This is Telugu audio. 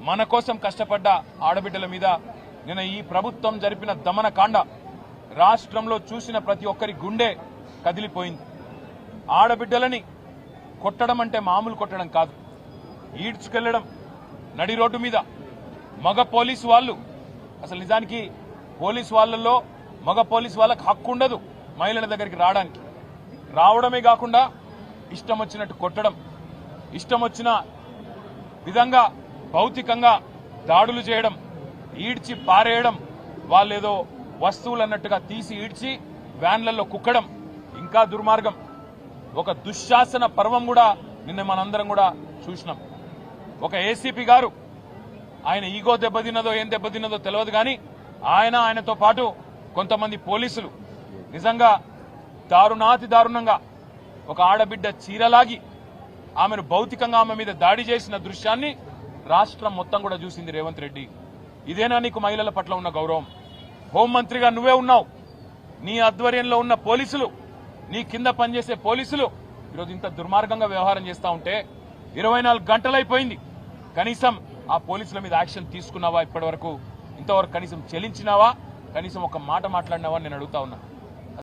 మన కోసం కష్టపడ్డ ఆడబిడ్డల మీద నిన్న ఈ ప్రభుత్వం జరిపిన దమనకాండ రాష్ట్రంలో చూసిన ప్రతి ఒక్కరి గుండె కదిలిపోయింది. ఆడబిడ్డలని కొట్టడం అంటే మామూలు కొట్టడం కాదు, ఈడ్చుకెళ్లడం నడి రోడ్డు మీద. మగ పోలీసు వాళ్ళు, అసలు నిజానికి పోలీసు వాళ్ళల్లో మగ పోలీసు వాళ్ళకి హక్కు ఉండదు మహిళల దగ్గరికి రావడానికి. రావడమే కాకుండా ఇష్టం వచ్చినట్టు కొట్టడం, ఇష్టం వచ్చిన విధంగా భౌతికంగా దాడులు చేయడం, ఈడ్చి పారేయడం, వాళ్ళేదో వస్తువులు అన్నట్టుగా తీసి ఈడ్చి వ్యాన్లలో కుక్కడం ఇంకా దుర్మార్గం. ఒక దుశ్శాసన పర్వం కూడా నిన్న మనందరం కూడా చూసినాం. ఒక ఏసీపీ గారు, ఆయన ఈగో దెబ్బతిన్నదో ఏం దెబ్బతిన్నదో తెలియదు కానీ ఆయనతో పాటు కొంతమంది పోలీసులు నిజంగా దారుణాతి దారుణంగా ఒక ఆడబిడ్డ చీరలాగి ఆమెను భౌతికంగా ఆమె మీద దాడి చేసిన దృశ్యాన్ని రాష్ట్రం మొత్తం కూడా చూసింది రేవంత్ రెడ్డి. ఇదేనా నీకు మహిళల పట్ల ఉన్న గౌరవం? హోంమంత్రిగా నువ్వే ఉన్నావు, నీ ఆధ్వర్యంలో ఉన్న పోలీసులు, నీ కింద పనిచేసే పోలీసులు ఈరోజు ఇంత దుర్మార్గంగా వ్యవహారం చేస్తా ఉంటే 24 గంటలైపోయింది. కనీసం ఆ పోలీసుల మీద యాక్షన్ తీసుకున్నావా? ఇప్పటి వరకు ఇంతవరకు కనీసం చెల్లించినావా? కనీసం ఒక మాట మాట్లాడినావా? నేను అడుగుతా ఉన్నా.